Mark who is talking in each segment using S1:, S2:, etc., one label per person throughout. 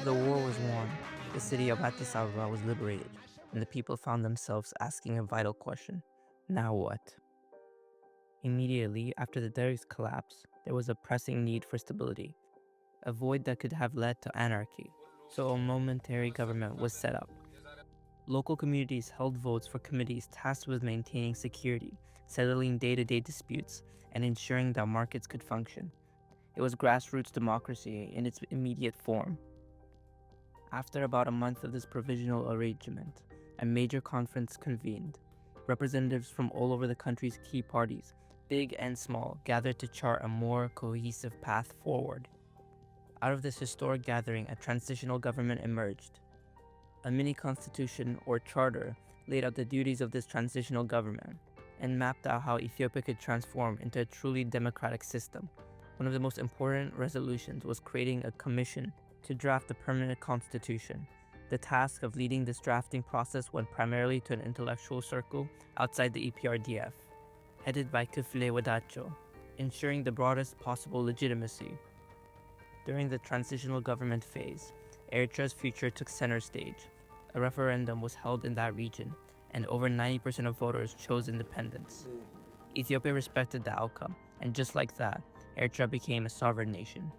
S1: The war was won. The city of Addis Ababa was liberated, and the people found themselves asking a vital question: now what? Immediately after the Derg's collapse, there was a pressing need for stability, a void that could have led to anarchy, so a momentary government was set up. Local communities held votes for committees tasked with maintaining security, settling day-to-day disputes, and ensuring that markets could function. It was grassroots democracy in its immediate form. After about a month of this provisional arrangement, a major conference convened. Representatives from all over the country's key parties, big and small, gathered to chart a more cohesive path forward. Out of this historic gathering, a transitional government emerged. A mini-constitution or charter laid out the duties of this transitional government and mapped out how Ethiopia could transform into a truly democratic system. One of the most important resolutions was creating a commission to draft a permanent constitution. The task of leading this drafting process went primarily to an intellectual circle outside the EPRDF, headed by Kifle Wadacho, ensuring the broadest possible legitimacy. During the transitional government phase, Eritrea's future took center stage. A referendum was held in that region, and over 90% of voters chose independence. Ethiopia respected the outcome, and just like that, Eritrea became a sovereign nation.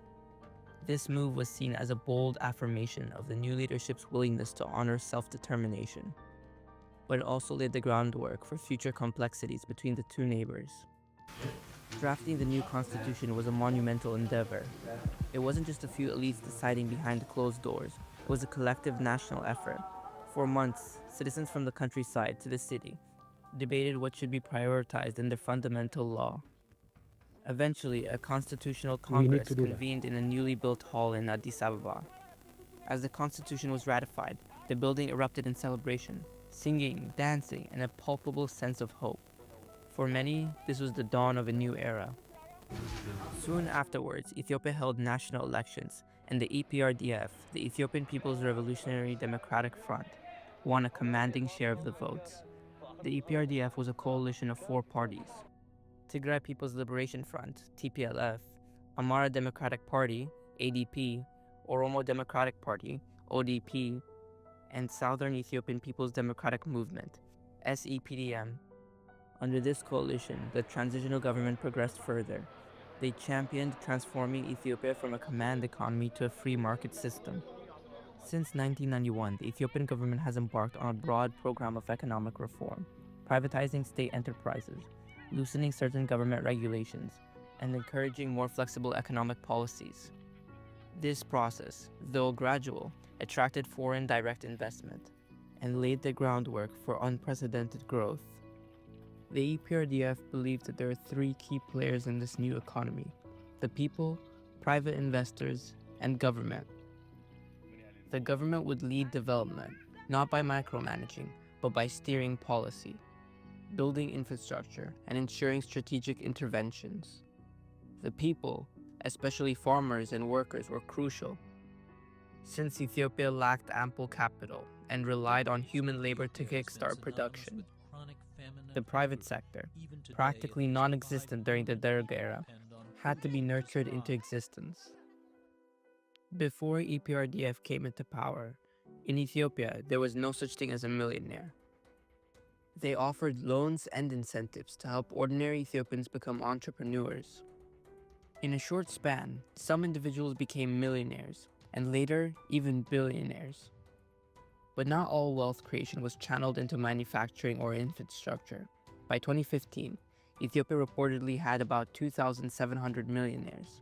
S1: This move was seen as a bold affirmation of the new leadership's willingness to honor self-determination, but it also laid the groundwork for future complexities between the two neighbors. Drafting the new constitution was a monumental endeavor. It wasn't just a few elites deciding behind closed doors, it was a collective national effort. For months, citizens from the countryside to the city debated what should be prioritized in their fundamental law. Eventually, a constitutional congress convened in a newly built hall in Addis Ababa. As the constitution was ratified, the building erupted in celebration, singing, dancing, and a palpable sense of hope. For many, this was the dawn of a new era. Soon afterwards, Ethiopia held national elections, and the EPRDF, the Ethiopian People's Revolutionary Democratic Front, won a commanding share of the votes. The EPRDF was a coalition of 4 parties: Tigray People's Liberation Front, TPLF, Amara Democratic Party, ADP, Oromo Democratic Party, ODP, and Southern Ethiopian People's Democratic Movement, SEPDM. Under this coalition, the transitional government progressed further. They championed transforming Ethiopia from a command economy to a free market system. Since 1991, the Ethiopian government has embarked on a broad program of economic reform, privatizing state enterprises, loosening certain government regulations, and encouraging more flexible economic policies. This process, though gradual, attracted foreign direct investment and laid the groundwork for unprecedented growth. The EPRDF believed that there are 3 key players in this new economy: the people, private investors, and government. The government would lead development, not by micromanaging, but by steering policy, building infrastructure, and ensuring strategic interventions. The people, especially farmers and workers, were crucial. Since Ethiopia lacked ample capital and relied on human labor to kickstart production, the private sector, practically non-existent during the Derg era, had to be nurtured into existence. Before EPRDF came into power, in Ethiopia there was no such thing as a millionaire. They offered loans and incentives to help ordinary Ethiopians become entrepreneurs. In a short span, some individuals became millionaires, and later, even billionaires. But not all wealth creation was channeled into manufacturing or infrastructure. By 2015, Ethiopia reportedly had about 2,700 millionaires,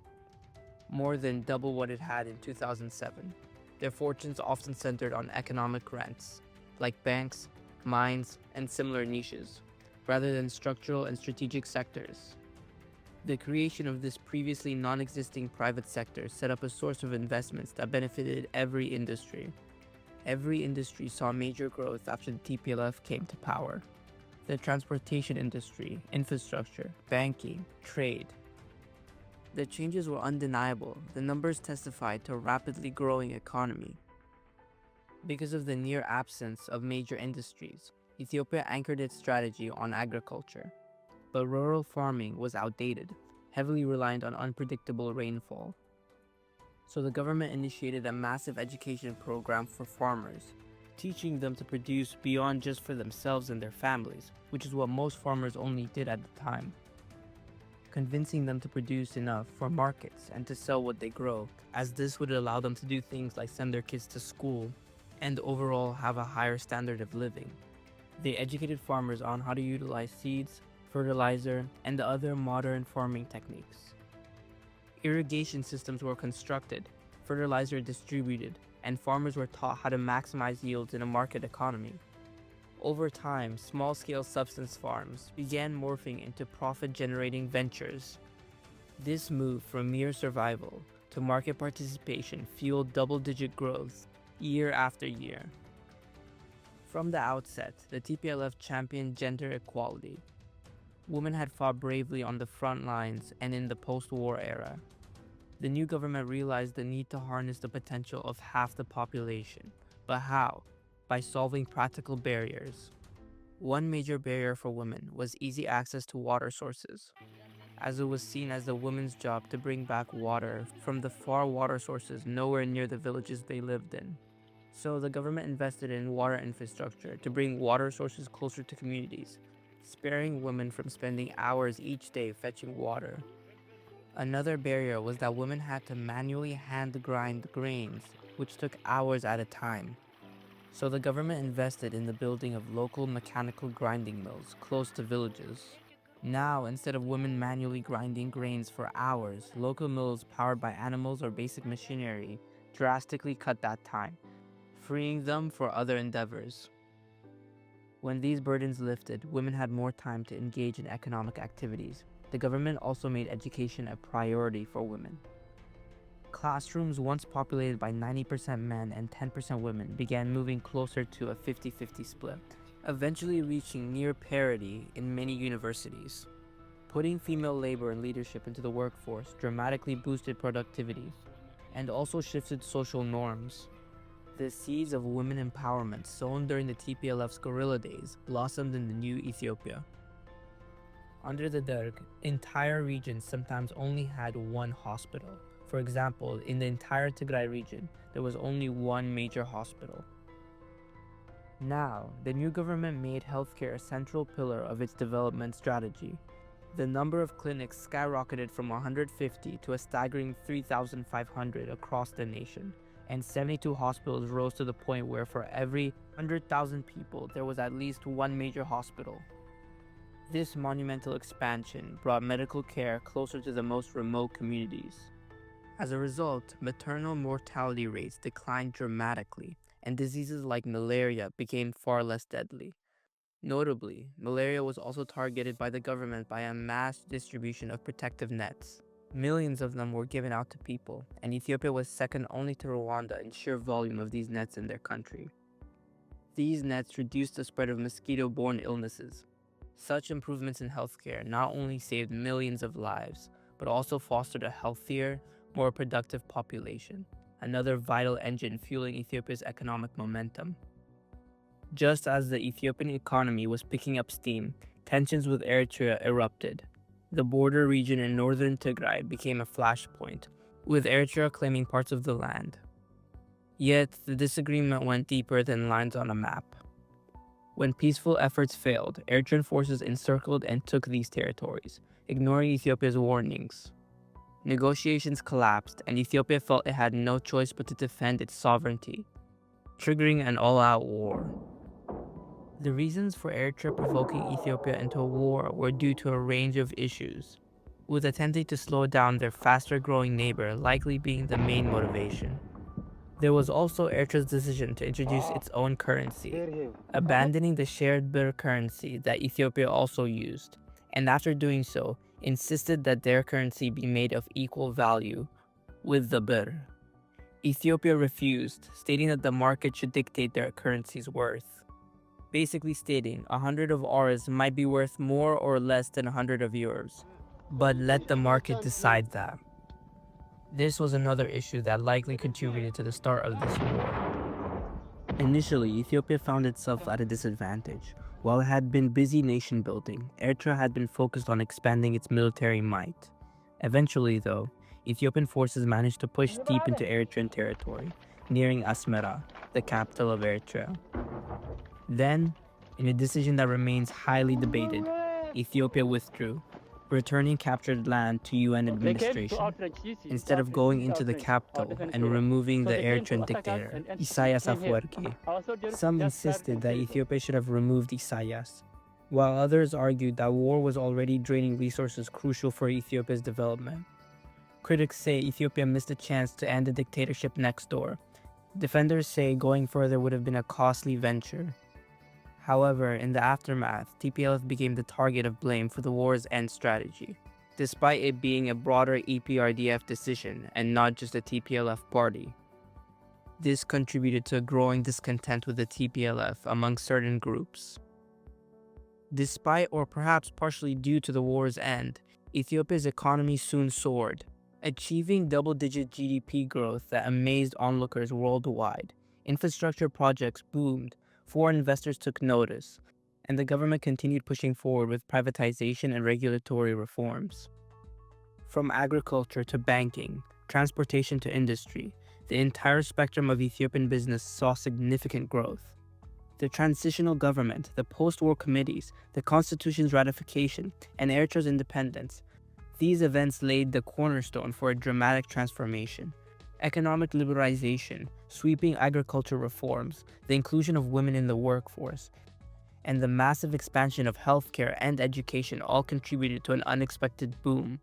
S1: more than double what it had in 2007. Their fortunes often centered on economic rents, like banks, mines, and similar niches, rather than structural and strategic sectors. The creation of this previously non-existing private sector set up a source of investments that benefited every industry. Every industry saw major growth after the TPLF came to power. The transportation industry, infrastructure, banking, trade. The changes were undeniable. The numbers testified to a rapidly growing economy. Because of the near absence of major industries, Ethiopia anchored its strategy on agriculture. but rural farming was outdated, heavily reliant on unpredictable rainfall. So the government initiated a massive education program for farmers, teaching them to produce beyond just for themselves and their families, which is what most farmers only did at the time. Convincing them to produce enough for markets and to sell what they grow, as this would allow them to do things like send their kids to school and overall have a higher standard of living. They educated farmers on how to utilize seeds, fertilizer, and other modern farming techniques. Irrigation systems were constructed, fertilizer distributed, and farmers were taught how to maximize yields in a market economy. Over time, small-scale subsistence farms began morphing into profit-generating ventures. This move from mere survival to market participation fueled double-digit growth year after year. From the outset, the TPLF championed gender equality. Women had fought bravely on the front lines and in the post-war era. The new government realized the need to harness the potential of half the population. But how? By solving practical barriers. One major barrier for women was easy access to water sources, as it was seen as the women's job to bring back water from the far water sources nowhere near the villages they lived in. So the government invested in water infrastructure to bring water sources closer to communities, sparing women from spending hours each day fetching water. Another barrier was that women had to manually hand grind grains, which took hours at a time. So the government invested in the building of local mechanical grinding mills close to villages. Now, instead of women manually grinding grains for hours, local mills powered by animals or basic machinery drastically cut that time, freeing them for other endeavors. When these burdens lifted, women had more time to engage in economic activities. The government also made education a priority for women. Classrooms once populated by 90% men and 10% women began moving closer to a 50-50 split, eventually reaching near parity in many universities. Putting female labor and leadership into the workforce dramatically boosted productivity and also shifted social norms. The seeds of women empowerment sown during the TPLF's guerrilla days blossomed in the new Ethiopia. Under the Derg, entire regions sometimes only had one hospital. For example, in the entire Tigray region, there was only one major hospital. Now, the new government made healthcare a central pillar of its development strategy. The number of clinics skyrocketed from 150 to a staggering 3,500 across the nation, and 72 hospitals rose to the point where for every 100,000 people, there was at least one major hospital. This monumental expansion brought medical care closer to the most remote communities. As a result, maternal mortality rates declined dramatically, and diseases like malaria became far less deadly. Notably, malaria was also targeted by the government by a mass distribution of protective nets. Millions of them were given out to people, and Ethiopia was second only to Rwanda in sheer volume of these nets in their country. These nets reduced the spread of mosquito-borne illnesses. Such improvements in healthcare not only saved millions of lives, but also fostered a healthier, more productive population, another vital engine fueling Ethiopia's economic momentum. Just as the Ethiopian economy was picking up steam, tensions with Eritrea erupted. The border region in northern Tigray became a flashpoint, with Eritrea claiming parts of the land. Yet, the disagreement went deeper than lines on a map. When peaceful efforts failed, Eritrean forces encircled and took these territories, ignoring Ethiopia's warnings. Negotiations collapsed, and Ethiopia felt it had no choice but to defend its sovereignty, triggering an all-out war. The reasons for Eritrea provoking Ethiopia into a war were due to a range of issues, with attempting to slow down their faster-growing neighbor likely being the main motivation. There was also Eritrea's decision to introduce its own currency, abandoning the shared birr currency that Ethiopia also used, and after doing so, insisted that their currency be made of equal value with the birr. Ethiopia refused, stating that the market should dictate their currency's worth. Basically stating 100 of ours might be worth more or less than 100 of yours, but let the market decide that. This was another issue that likely contributed to the start of this war. Initially, Ethiopia found itself at a disadvantage. While it had been busy nation building, Eritrea had been focused on expanding its military might. Eventually, though, Ethiopian forces managed to push deep into Eritrean territory, nearing Asmara, the capital of Eritrea. Then, in a decision that remains highly debated, Ethiopia withdrew, returning captured land to UN administration, instead of going into the capital and removing the Eritrean dictator, Isaias Afwerki. Some insisted that Ethiopia should have removed Isaias, while others argued that war was already draining resources crucial for Ethiopia's development. Critics say Ethiopia missed a chance to end the dictatorship next door. Defenders say going further would have been a costly venture. However, in the aftermath, TPLF became the target of blame for the war's end strategy, despite it being a broader EPRDF decision and not just a TPLF party. This contributed to a growing discontent with the TPLF among certain groups. Despite, or perhaps partially due to the war's end, Ethiopia's economy soon soared, achieving double-digit GDP growth that amazed onlookers worldwide. Infrastructure projects boomed, foreign investors took notice, and the government continued pushing forward with privatization and regulatory reforms. From agriculture to banking, transportation to industry, the entire spectrum of Ethiopian business saw significant growth. The transitional government, the post-war committees, the constitution's ratification, and Eritrea's independence, these events laid the cornerstone for a dramatic transformation. Economic liberalization, sweeping agriculture reforms, the inclusion of women in the workforce, and the massive expansion of healthcare and education all contributed to an unexpected boom.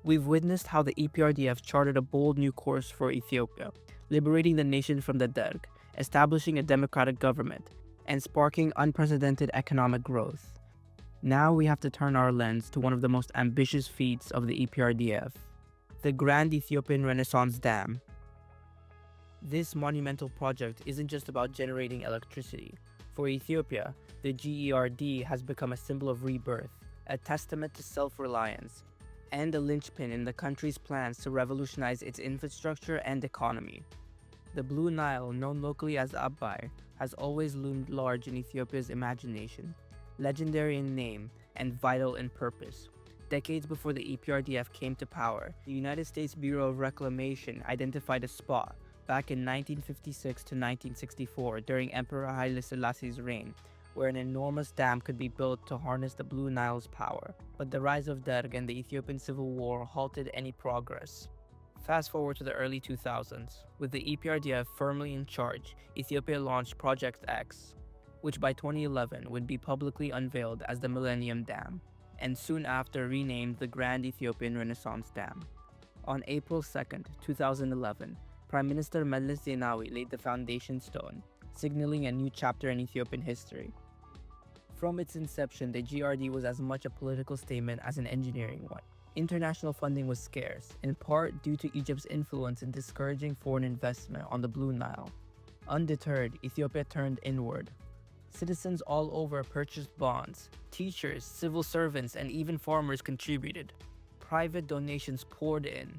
S1: We've witnessed how the EPRDF charted a bold new course for Ethiopia, liberating the nation from the Derg, establishing a democratic government, and sparking unprecedented economic growth. Now we have to turn our lens to one of the most ambitious feats of the EPRDF, the Grand Ethiopian Renaissance Dam. This monumental project isn't just about generating electricity. For Ethiopia, the GERD has become a symbol of rebirth, a testament to self-reliance, and a linchpin in the country's plans to revolutionize its infrastructure and economy. The Blue Nile, known locally as Abai, has always loomed large in Ethiopia's imagination, legendary in name and vital in purpose. Decades before the EPRDF came to power, the United States Bureau of Reclamation identified a spot back in 1956 to 1964 during Emperor Haile Selassie's reign, where an enormous dam could be built to harness the Blue Nile's power. But the rise of Derg and the Ethiopian Civil War halted any progress. Fast forward to the early 2000s. With the EPRDF firmly in charge, Ethiopia launched Project X, which by 2011 would be publicly unveiled as the Millennium Dam, and soon after renamed the Grand Ethiopian Renaissance Dam. On April 2, 2011, Prime Minister Meles Zenawi laid the foundation stone, signaling a new chapter in Ethiopian history. From its inception, the GRD was as much a political statement as an engineering one. International funding was scarce, in part due to Egypt's influence in discouraging foreign investment on the Blue Nile. Undeterred, Ethiopia turned inward. Citizens all over purchased bonds. Teachers, civil servants, and even farmers contributed. Private donations poured in.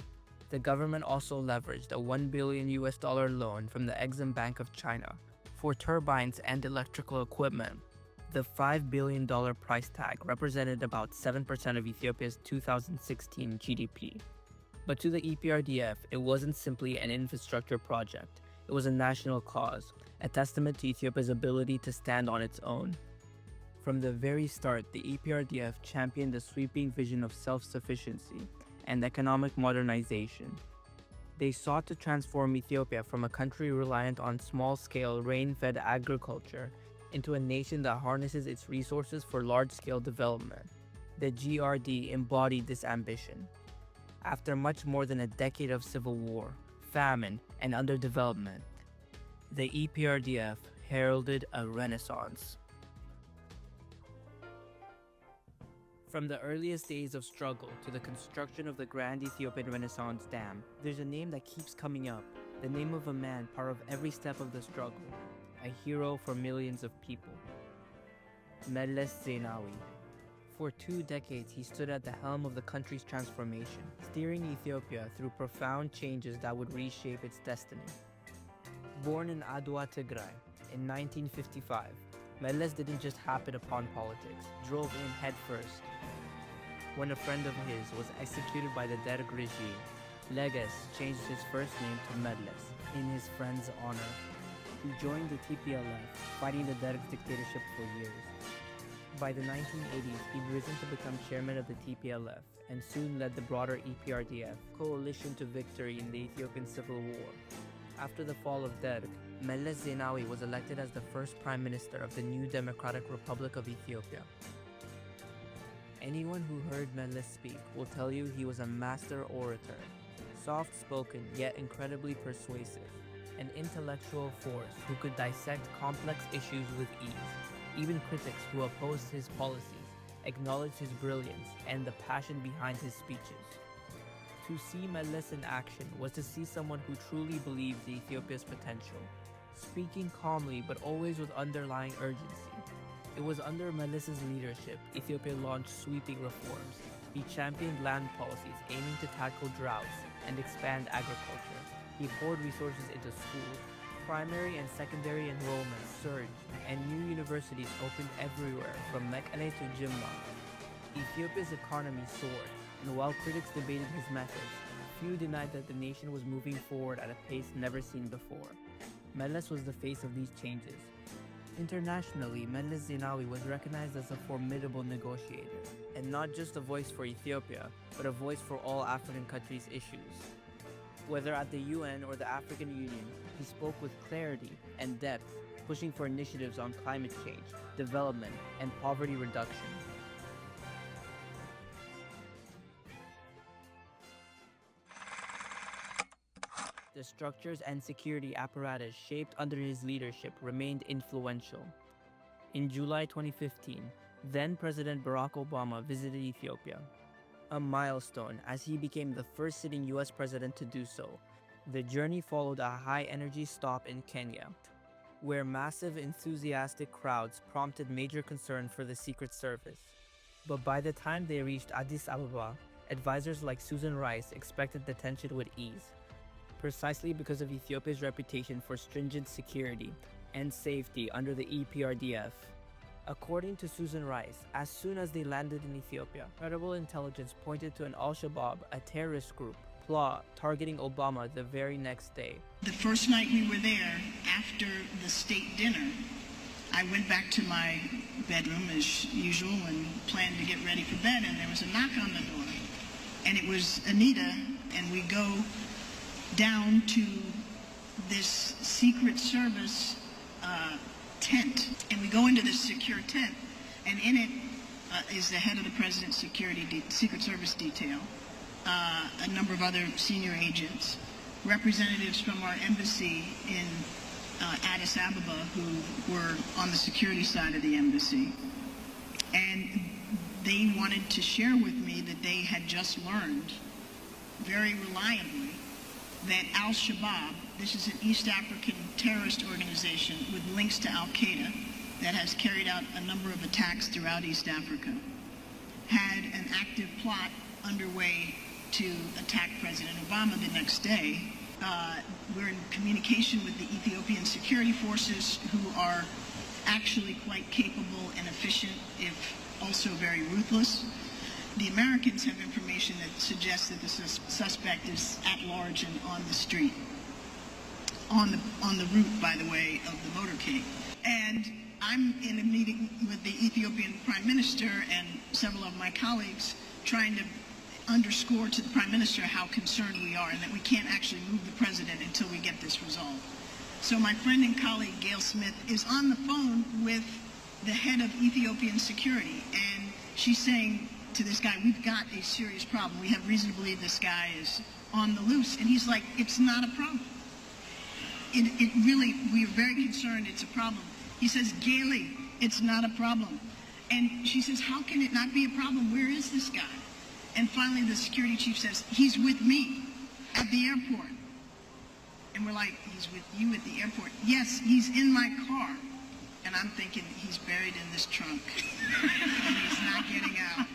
S1: The government also leveraged a $1 billion loan from the Exim Bank of China for turbines and electrical equipment. The $5 billion price tag represented about 7% of Ethiopia's 2016 GDP. But to the EPRDF, it wasn't simply an infrastructure project. It was a national cause, a testament to Ethiopia's ability to stand on its own. From the very start, the EPRDF championed a sweeping vision of self-sufficiency and economic modernization. They sought to transform Ethiopia from a country reliant on small-scale, rain-fed agriculture into a nation that harnesses its resources for large-scale development. The GRD embodied this ambition. After much more than a decade of civil war, famine, and underdevelopment, the EPRDF heralded a renaissance. From the earliest days of struggle to the construction of the Grand Ethiopian Renaissance Dam, there's a name that keeps coming up, the name of a man part of every step of the struggle, a hero for millions of people. Meles Zenawi. For 2 decades, he stood at the helm of the country's transformation, steering Ethiopia through profound changes that would reshape its destiny. Born in Adwa, Tigray, in 1955, Meles didn't just happen upon politics, drove in headfirst. When a friend of his was executed by the Derg regime, Leges changed his first name to Meles in his friend's honor. He joined the TPLF, fighting the Derg dictatorship for years. By the 1980s, he'd risen to become chairman of the TPLF and soon led the broader EPRDF coalition to victory in the Ethiopian Civil War. After the fall of Derg, Meles Zenawi was elected as the first prime minister of the new Democratic Republic of Ethiopia. Anyone who heard Meles speak will tell you he was a master orator, soft-spoken yet incredibly persuasive, an intellectual force who could dissect complex issues with ease. Even critics who opposed his policies acknowledged his brilliance and the passion behind his speeches. To see Meles in action was to see someone who truly believed in Ethiopia's potential, speaking calmly but always with underlying urgency. It was under Meles' leadership Ethiopia launched sweeping reforms. He championed land policies aiming to tackle droughts and expand agriculture. He poured resources into schools. Primary and secondary enrollment surged, and new universities opened everywhere from Mekelle to Jimma. Ethiopia's economy soared, and while critics debated his methods, few denied that the nation was moving forward at a pace never seen before. Meles was the face of these changes. Internationally, Meles Zenawi was recognized as a formidable negotiator, and not just a voice for Ethiopia, but a voice for all African countries' issues. Whether at the UN or the African Union, he spoke with clarity and depth, pushing for initiatives on climate change, development, and poverty reduction. The structures and security apparatus shaped under his leadership remained influential. In July 2015, then-President Barack Obama visited Ethiopia, a milestone as he became the first sitting US president to do so. The journey followed a high-energy stop in Kenya, where massive enthusiastic crowds prompted major concern for the Secret Service. But by the time they reached Addis Ababa, advisors like Susan Rice expected the tension would ease, precisely because of Ethiopia's reputation for stringent security and safety under the EPRDF. According to Susan Rice, as soon as they landed in Ethiopia, credible intelligence pointed to an Al-Shabaab, a terrorist group, plot targeting Obama the very next day.
S2: The first night we were there, after the state dinner, I went back to my bedroom as usual and planned to get ready for bed, and there was a knock on the door. And it was Anita, and we go down to this Secret Service tent, and we go into this secure tent, and in it is the head of the President's Secret Service detail, a number of other senior agents, representatives from our embassy in Addis Ababa who were on the security side of the embassy. And they wanted to share with me that they had just learned very reliably that Al-Shabaab, this is an East African terrorist organization with links to Al-Qaeda that has carried out a number of attacks throughout East Africa, had an active plot underway to attack President Obama the next day. We're in communication with the Ethiopian security forces, who are actually quite capable and efficient, if also very ruthless. The Americans have information that suggests that the suspect is at large and on the street, on the route, by the way, of the motorcade. And I'm in a meeting with the Ethiopian Prime Minister and several of my colleagues, trying to underscore to the Prime Minister how concerned we are and that we can't actually move the president until we get this resolved. So my friend and colleague, Gail Smith, is on the phone with the head of Ethiopian security, and she's saying to this guy, we've got a serious problem. We have reason to believe this guy is on the loose. And he's like, it's not a problem. It really, we're very concerned it's a problem. He says, Gailey, it's not a problem. And she says, how can it not be a problem? Where is this guy? And finally, the security chief says, he's with me at the airport. And we're like, he's with you at the airport? Yes, he's in my car. And I'm thinking, he's buried in this trunk. And he's not getting out.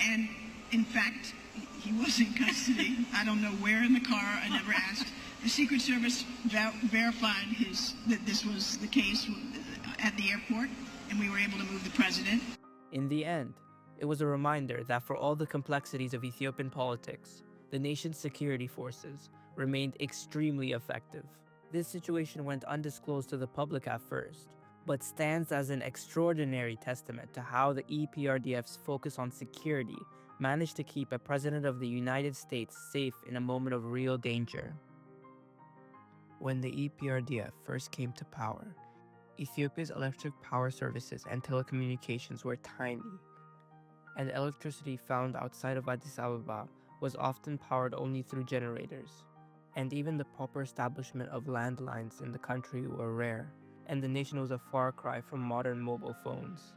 S2: And in fact, he was in custody. I don't know where in the car. I never asked. The Secret Service verified that this was the case. at the airport, and we were able to move the president.
S1: In the end, it was a reminder that for all the complexities of Ethiopian politics, the nation's security forces remained extremely effective. This situation went undisclosed to the public at first, but stands as an extraordinary testament to how the EPRDF's focus on security managed to keep a president of the United States safe in a moment of real danger. When the EPRDF first came to power, Ethiopia's electric power services and telecommunications were tiny, and electricity found outside of Addis Ababa was often powered only through generators. And even the proper establishment of landlines in the country were rare, and the nation was a far cry from modern mobile phones.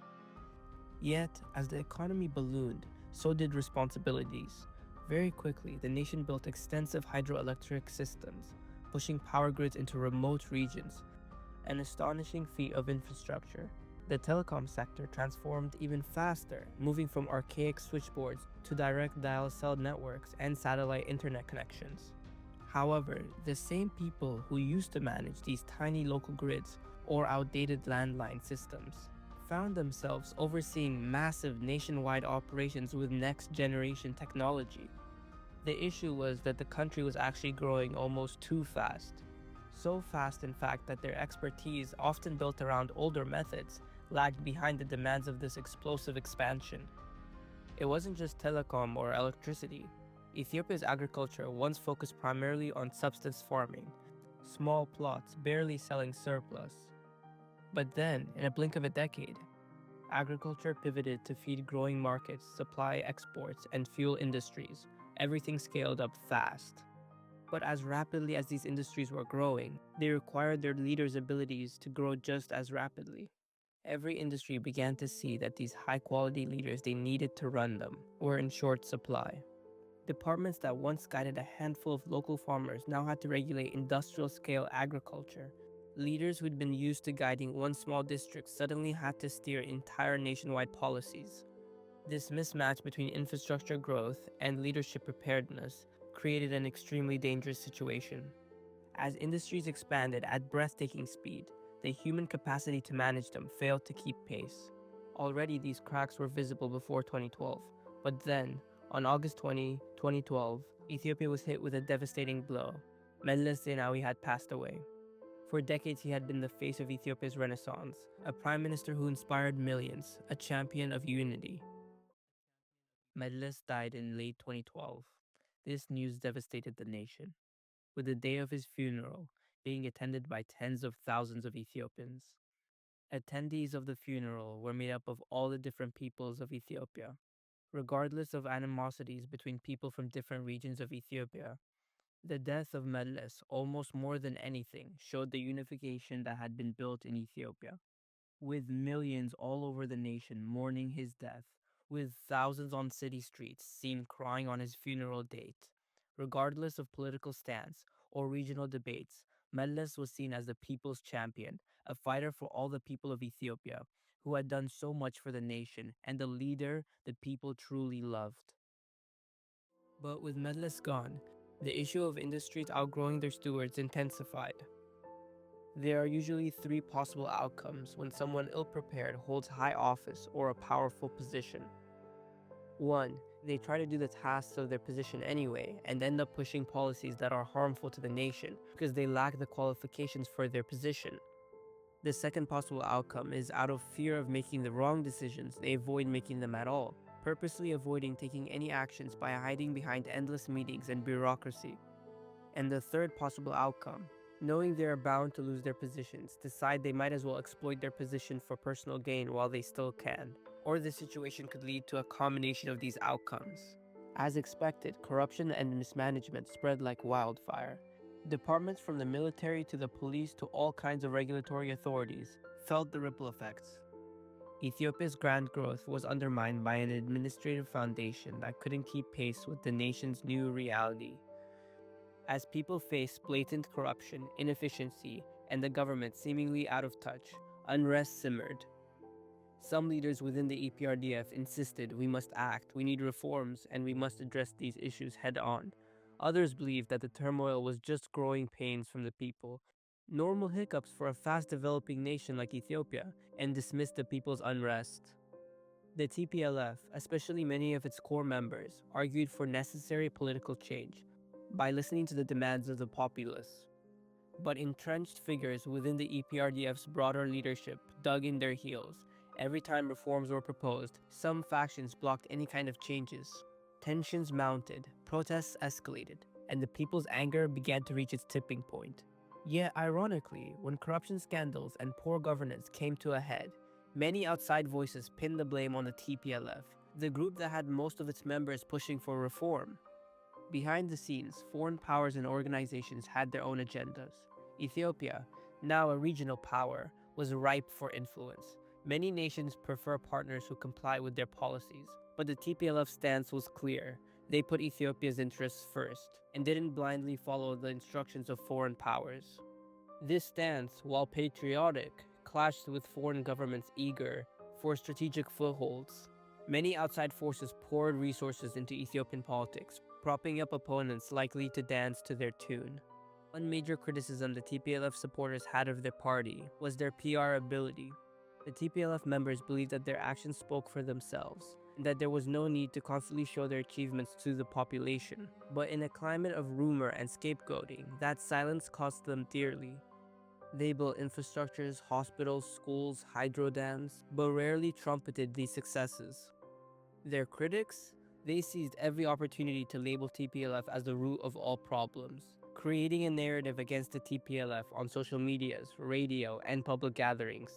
S1: Yet, as the economy ballooned, so did responsibilities. Very quickly, the nation built extensive hydroelectric systems, pushing power grids into remote regions, an astonishing feat of infrastructure. The telecom sector transformed even faster, moving from archaic switchboards to direct dial cell networks and satellite internet connections. However, the same people who used to manage these tiny local grids or outdated landline systems found themselves overseeing massive nationwide operations with next-generation technology. The issue was that the country was actually growing almost too fast. So fast, in fact, that their expertise, often built around older methods, lagged behind the demands of this explosive expansion. It wasn't just telecom or electricity. Ethiopia's agriculture once focused primarily on subsistence farming, small plots barely selling surplus. But then, in a blink of a decade, agriculture pivoted to feed growing markets, supply exports, and fuel industries. Everything scaled up fast. But as rapidly as these industries were growing, they required their leaders' abilities to grow just as rapidly. Every industry began to see that these high-quality leaders they needed to run them were in short supply. Departments that once guided a handful of local farmers now had to regulate industrial-scale agriculture. Leaders who'd been used to guiding one small district suddenly had to steer entire nationwide policies. This mismatch between infrastructure growth and leadership preparedness created an extremely dangerous situation. As industries expanded at breathtaking speed, the human capacity to manage them failed to keep pace. Already these cracks were visible before 2012, but then, on August 20, 2012, Ethiopia was hit with a devastating blow. Meles Zenawi had passed away. For decades he had been the face of Ethiopia's renaissance, a prime minister who inspired millions, a champion of unity. Meles died in late 2012. This news devastated the nation, with the day of his funeral being attended by tens of thousands of Ethiopians. Attendees of the funeral were made up of all the different peoples of Ethiopia. Regardless of animosities between people from different regions of Ethiopia, the death of Meles, almost more than anything, showed the unification that had been built in Ethiopia. With millions all over the nation mourning his death, with thousands on city streets seen crying on his funeral date. Regardless of political stance or regional debates, Meles was seen as the people's champion, a fighter for all the people of Ethiopia, who had done so much for the nation, and a leader the people truly loved. But with Meles gone, the issue of industries outgrowing their stewards intensified. There are usually three possible outcomes when someone ill-prepared holds high office or a powerful position. 1. They try to do the tasks of their position anyway and end up pushing policies that are harmful to the nation because they lack the qualifications for their position. The second possible outcome is out of fear of making the wrong decisions, they avoid making them at all, purposely avoiding taking any actions by hiding behind endless meetings and bureaucracy. And the third possible outcome, knowing they are bound to lose their positions, decide they might as well exploit their position for personal gain while they still can. Or the situation could lead to a combination of these outcomes. As expected, corruption and mismanagement spread like wildfire. Departments from the military to the police to all kinds of regulatory authorities felt the ripple effects. Ethiopia's grand growth was undermined by an administrative foundation that couldn't keep pace with the nation's new reality. As people faced blatant corruption, inefficiency, and the government seemingly out of touch, unrest simmered. Some leaders within the EPRDF insisted we must act, we need reforms, and we must address these issues head on. Others believed that the turmoil was just growing pains from the people, normal hiccups for a fast-developing nation like Ethiopia, and dismissed the people's unrest. The TPLF, especially many of its core members, argued for necessary political change by listening to the demands of the populace. But entrenched figures within the EPRDF's broader leadership dug in their heels. Every time reforms were proposed, some factions blocked any kind of changes. Tensions mounted, protests escalated, and the people's anger began to reach its tipping point. Yet, ironically, when corruption scandals and poor governance came to a head, many outside voices pinned the blame on the TPLF, the group that had most of its members pushing for reform. Behind the scenes, foreign powers and organizations had their own agendas. Ethiopia, now a regional power, was ripe for influence. Many nations prefer partners who comply with their policies, but the TPLF's stance was clear. They put Ethiopia's interests first, and didn't blindly follow the instructions of foreign powers. This stance, while patriotic, clashed with foreign governments eager for strategic footholds. Many outside forces poured resources into Ethiopian politics, propping up opponents likely to dance to their tune. One major criticism the TPLF supporters had of their party was their PR ability. The TPLF members believed that their actions spoke for themselves, and that there was no need to constantly show their achievements to the population. But in a climate of rumor and scapegoating, that silence cost them dearly. They built infrastructures, hospitals, schools, hydro dams, but rarely trumpeted these successes. Their critics? They seized every opportunity to label TPLF as the root of all problems, creating a narrative against the TPLF on social medias, radio, and public gatherings.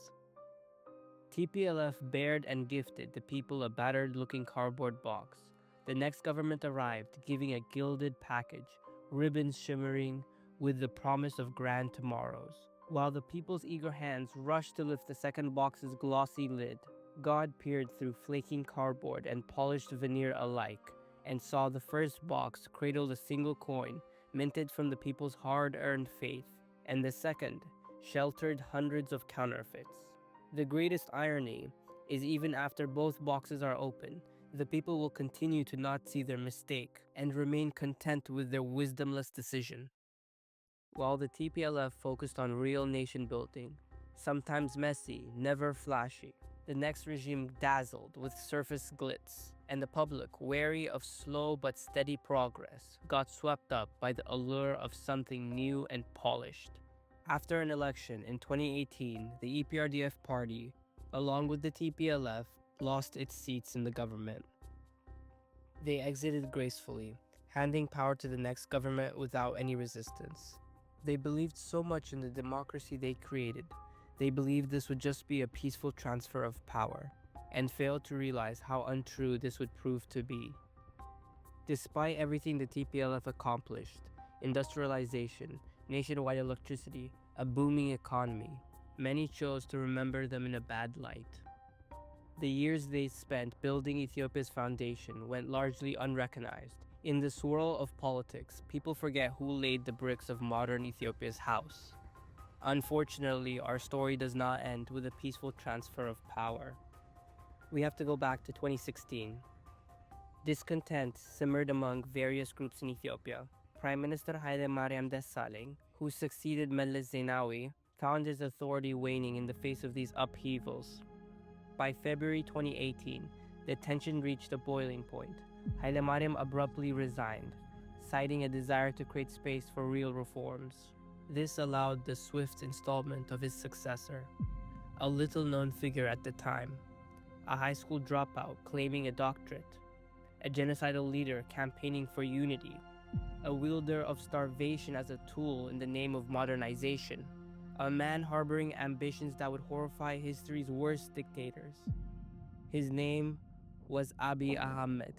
S1: TPLF bared and gifted the people a battered-looking cardboard box. The next government arrived, giving a gilded package, ribbons shimmering with the promise of grand tomorrows. While the people's eager hands rushed to lift the second box's glossy lid, God peered through flaking cardboard and polished veneer alike, and saw the first box cradle a single coin minted from the people's hard-earned faith, and the second sheltered hundreds of counterfeits. The greatest irony is even after both boxes are open, the people will continue to not see their mistake and remain content with their wisdomless decision. While the TPLF focused on real nation building, sometimes messy, never flashy, the next regime dazzled with surface glitz, and the public, wary of slow but steady progress, got swept up by the allure of something new and polished. After an election in 2018, the EPRDF party, along with the TPLF, lost its seats in the government. They exited gracefully, handing power to the next government without any resistance. They believed so much in the democracy they created. They believed this would just be a peaceful transfer of power, and failed to realize how untrue this would prove to be. Despite everything the TPLF accomplished, industrialization, nationwide electricity, a booming economy, many chose to remember them in a bad light. The years they spent building Ethiopia's foundation went largely unrecognized. In the swirl of politics, people forget who laid the bricks of modern Ethiopia's house. Unfortunately, our story does not end with a peaceful transfer of power. We have to go back to 2016. Discontent simmered among various groups in Ethiopia. Prime Minister Haile Mariam Desalegn, who succeeded Meles Zenawi, found his authority waning in the face of these upheavals. By February 2018, the tension reached a boiling point. Haile Mariam abruptly resigned, citing a desire to create space for real reforms. This allowed the swift installment of his successor, a little-known figure at the time, a high school dropout claiming a doctorate, a genocidal leader campaigning for unity, a wielder of starvation as a tool in the name of modernization, a man harboring ambitions that would horrify history's worst dictators. His name was Abiy Ahmed.